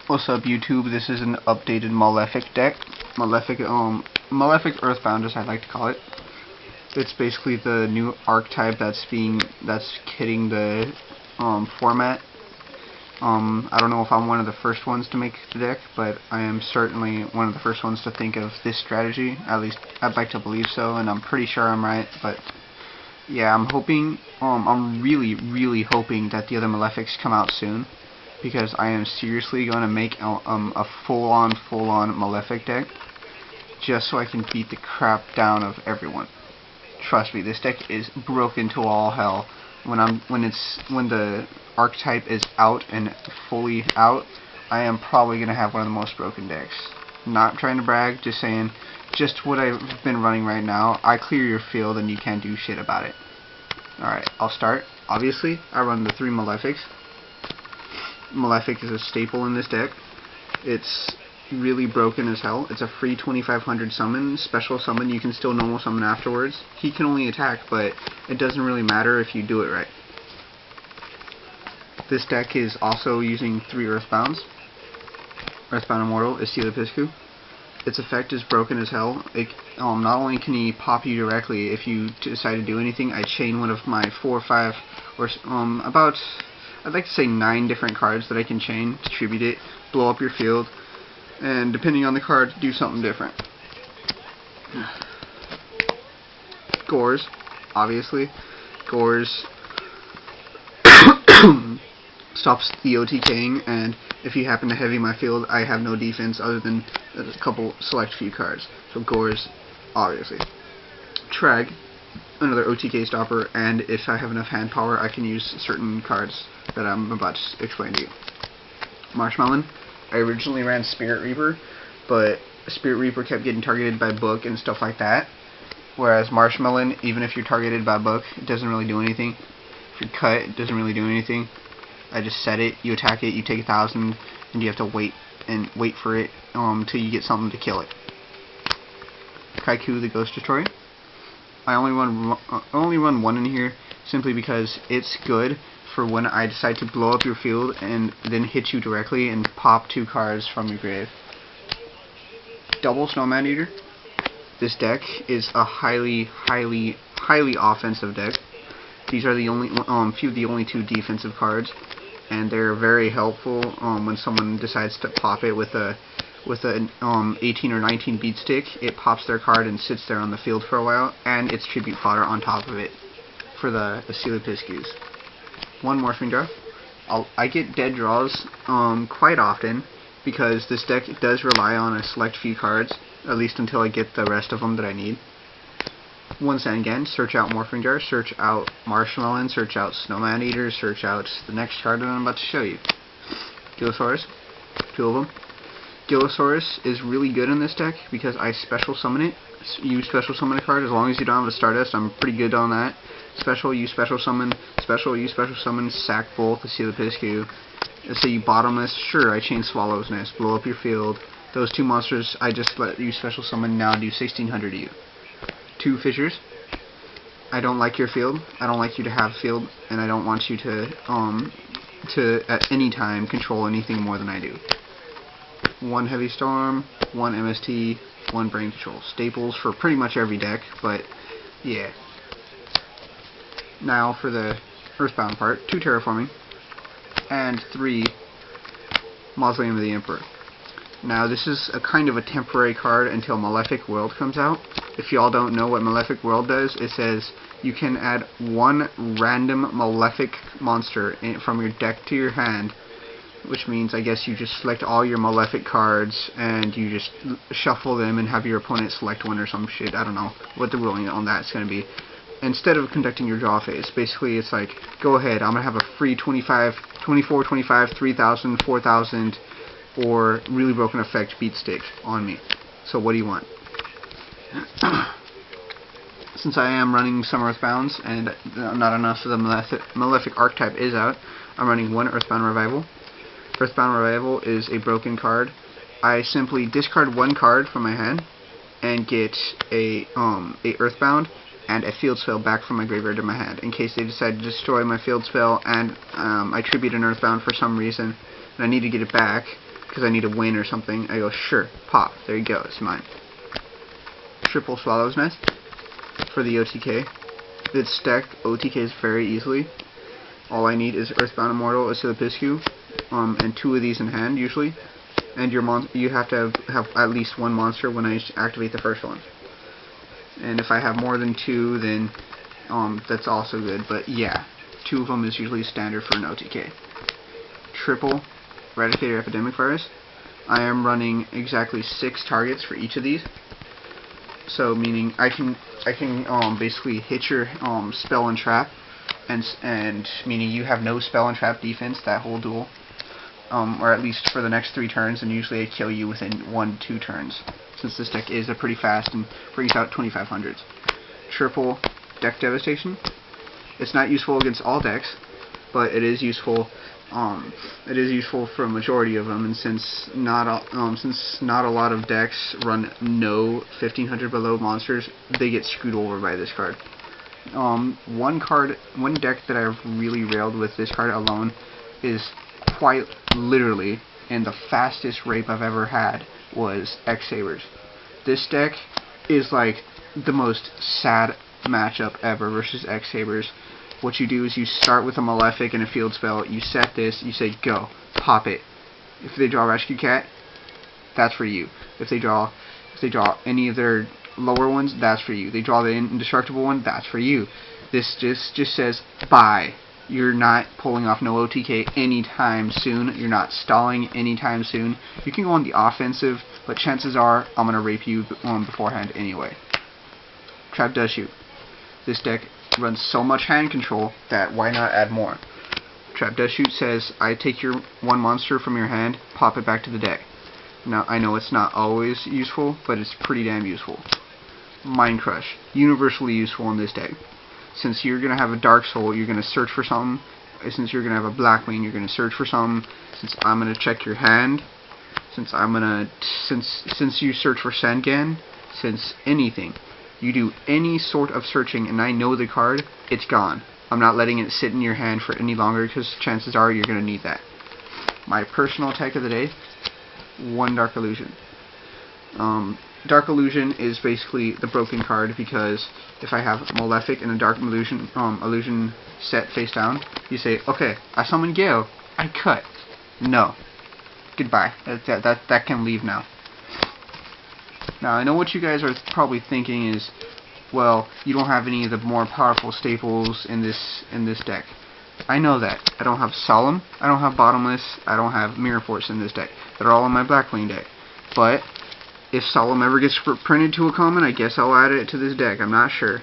What's up, YouTube? This is an updated Malefic deck. Malefic Earthbound, as I like to call it. It's basically the new archetype that's hitting the format. I don't know if I'm one of the first ones to make the deck, but I am certainly one of the first ones to think of this strategy. At least I'd like to believe so, and I'm pretty sure I'm right. But yeah, I'm hoping. I'm really hoping that the other Malefics come out soon, because I am seriously going to make a full-on Malefic deck, just so I can beat the crap down of everyone. Trust me, this deck is broken to all hell. When the archetype is out and fully out, I am probably going to have one of the most broken decks. Not trying to brag, just saying, just what I've been running right now. I clear your field and you can't do shit about it. Alright, I'll start. Obviously, I run the 3 Malefics. Malefic is a staple in this deck. It's really broken as hell. It's a free 2500 summon, special summon. You can still normal summon afterwards. He can only attack, but it doesn't really matter if you do it right. This deck is also using 3 Earthbounds. Earthbound Immortal is Malefic. Its effect is broken as hell. Not only can he pop you directly if you decide to do anything, I chain one of my 4 or 5, or I'd like to say 9 different cards that I can chain, distribute it, blow up your field, and depending on the card, do something different. Gores, obviously. Gores stops the OTKing, and if you happen to heavy my field, I have no defense other than a couple select few cards. So Gores, obviously. Trag, another OTK stopper, and if I have enough hand power, I can use certain cards that I'm about to explain to you. Marshmallow, I originally ran Spirit Reaper, but Spirit Reaper kept getting targeted by book and stuff like that, whereas Marshmallow, even if you're targeted by book, it doesn't really do anything. If you're cut, it doesn't really do anything. I just set it, you attack it, you take 1,000, and you have to wait for it till you get something to kill it. Kaiku, the Ghost Destroyer. I only run one in here simply because it's good for when I decide to blow up your field and then hit you directly and pop 2 cards from your grave. Double Snowman Eater. This deck is a highly offensive deck. These are the only the only 2 defensive cards, and they're very helpful when someone decides to pop it with an 18 or 19 beat stick. It pops their card and sits there on the field for a while, and it's tribute fodder on top of it for the Malefic. 1 Morphing Draw. I get dead draws quite often because this deck does rely on a select few cards, at least until I get the rest of them that I need. 1 Sangan, search out Morphing Jar, search out Marshmallow, search out Snowman Eater, search out the next card that I'm about to show you. Gillosaurus, 2 of them. Gillosaurus is really good in this deck because I special summon it. You special summon a card, as long as you don't have a Stardust, I'm pretty good on that. Special, you special summon, sack both the Malefic. Let's say you bottomless, sure, I chain Swallow's Nest, blow up your field. Those 2 monsters, I just let you special summon, now do 1600 to you. 2 Fissures. I don't like your field. I don't like you to have field, and I don't want you to at any time control anything more than I do. 1 Heavy Storm, 1 MST, 1 Brain Control. Staples for pretty much every deck, but yeah. Now for the Earthbound part, 2 Terraforming, and 3 Mausoleum of the Emperor. Now this is a kind of a temporary card until Malefic World comes out. If y'all don't know what Malefic World does, it says you can add 1 random Malefic monster from your deck to your hand, which means I guess you just select all your Malefic cards and you just shuffle them and have your opponent select one or some shit. I don't know what the ruling on that's going to be. Instead of conducting your draw phase, basically it's like, go ahead, I'm going to have a free 24, 25, 3,000, 4,000, or really broken effect beat stick on me. So what do you want? Since I am running some Earthbounds and not enough of the Malefic archetype is out, I'm running 1 Earthbound Revival. Earthbound Revival is a broken card. I simply discard 1 card from my hand and get a Earthbound and a field spell back from my graveyard to my hand in case they decide to destroy my field spell and I tribute an Earthbound for some reason and I need to get it back. because I need a win or something, I go, sure, pop, there you go, it's mine. Triple Swallow's Nest for the OTK. It's decked OTKs very easily. All I need is Earthbound Immortal, a Silipiscu, and 2 of these in hand usually. And you have to have at least 1 monster when I activate the first one. And if I have more than 2, then that's also good. But yeah, 2 of them is usually standard for an OTK. Triple Eradicator Epidemic Virus. I am running exactly 6 targets for each of these. So meaning I can basically hit your spell and trap, and meaning you have no spell and trap defense that whole duel, or at least for the next 3 turns, and usually I kill you within 1-2 turns, since this deck is a pretty fast and brings out 2500s. Triple Deck Devastation. It's not useful against all decks, but it is useful. It is useful for a majority of them, and since not a lot of decks run no 1500 below monsters, they get screwed over by this card. One deck that I've really railed with this card alone is quite literally, and the fastest rape I've ever had was X-Sabers. This deck is like the most sad matchup ever versus X-Sabers. What you do is you start with a Malefic and a field spell, you set this, you say go, pop it. If they draw Rescue Cat, that's for you. If they draw any of their lower ones, that's for you. They draw the indestructible one, that's for you. This just says bye. You're not pulling off no OTK anytime soon. You're not stalling anytime soon. You can go on the offensive, but chances are I'm gonna rape you beforehand anyway. Trap does shoot. This deck runs so much hand control that why not add more? Trap Does Shoot says, I take your 1 monster from your hand, pop it back to the deck. Now, I know it's not always useful, but it's pretty damn useful. Mind Crush, universally useful in this deck. Since you're going to have a Dark Soul, you're going to search for something. Since you're going to have a Blackwing, you're going to search for something. Since I'm going to check your hand. Since you search for Sangan. Since anything. You do any sort of searching and I know the card, it's gone. I'm not letting it sit in your hand for any longer because chances are you're going to need that. My personal attack of the day, 1 Dark Illusion. Dark Illusion is basically the broken card because if I have Malefic and a Dark Illusion set face down, you say, okay, I summon Gale, I cut. No. Goodbye. That can leave now. Now, I know what you guys are probably thinking is, well, you don't have any of the more powerful staples in this deck. I know that. I don't have Solemn, I don't have Bottomless, I don't have Mirror Force in this deck. They're all in my Blackwing deck. But, if Solemn ever gets printed to a common, I guess I'll add it to this deck. I'm not sure.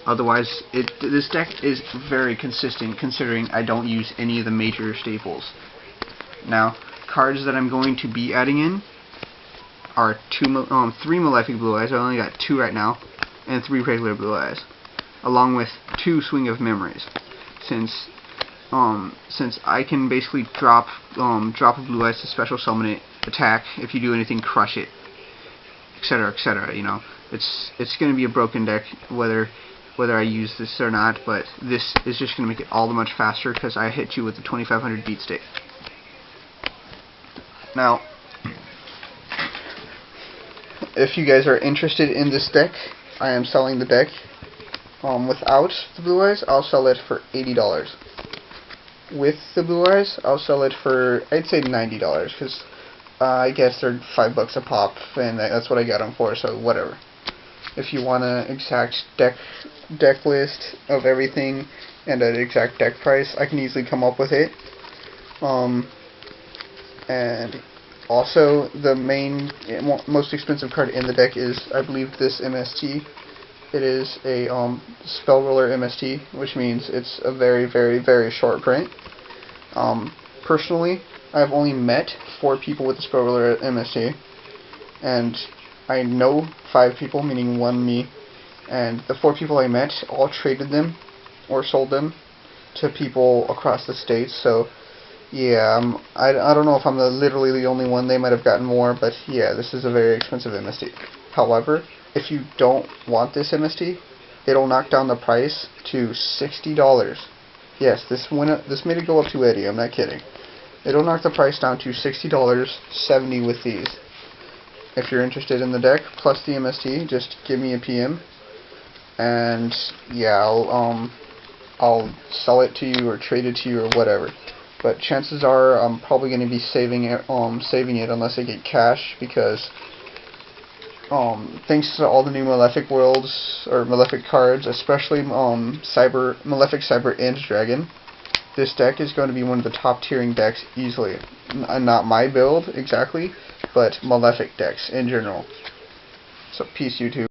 Otherwise, this deck is very consistent considering I don't use any of the major staples. Now, cards that I'm going to be adding in are 3 Malefic Blue Eyes, I only got 2 right now, and 3 regular Blue Eyes, along with 2 Swing of Memories. Since I can basically drop a Blue Eyes to special summon it, attack, if you do anything, crush it, etc., etc. You know, it's going to be a broken deck whether I use this or not, but this is just going to make it all the much faster because I hit you with the 2500 beat stick. Now, if you guys are interested in this deck, I am selling the deck without the Blue Eyes. I'll sell it for $80. With the Blue Eyes, I'll sell it for, I'd say $90, because I guess they're $5 a pop, and that's what I got them for, so whatever. If you want an exact deck list of everything and an exact deck price, I can easily come up with it. And also, the most expensive card in the deck is, I believe, this MST. It is a Spell Roller MST, which means it's a very, very, very short print. Personally, I've only met 4 people with the Spell Roller MST, and I know 5 people, meaning 1 me, and the 4 people I met all traded them or sold them to people across the states, so yeah, I don't know if I'm literally the only one. They might have gotten more, but yeah, this is a very expensive MST. However, if you don't want this MST, it'll knock down the price to $60. Yes, this made it go up to $80, I'm not kidding. It'll knock the price down to $60.70 with these. If you're interested in the deck plus the MST, just give me a PM, and yeah, I'll sell it to you or trade it to you or whatever. But chances are I'm probably going to be saving it unless I get cash, because thanks to all the new Malefic worlds or Malefic cards, especially Malefic Cyber and Dragon, this deck is going to be one of the top tiering decks easily. Not my build exactly, but Malefic decks in general. So peace, YouTube.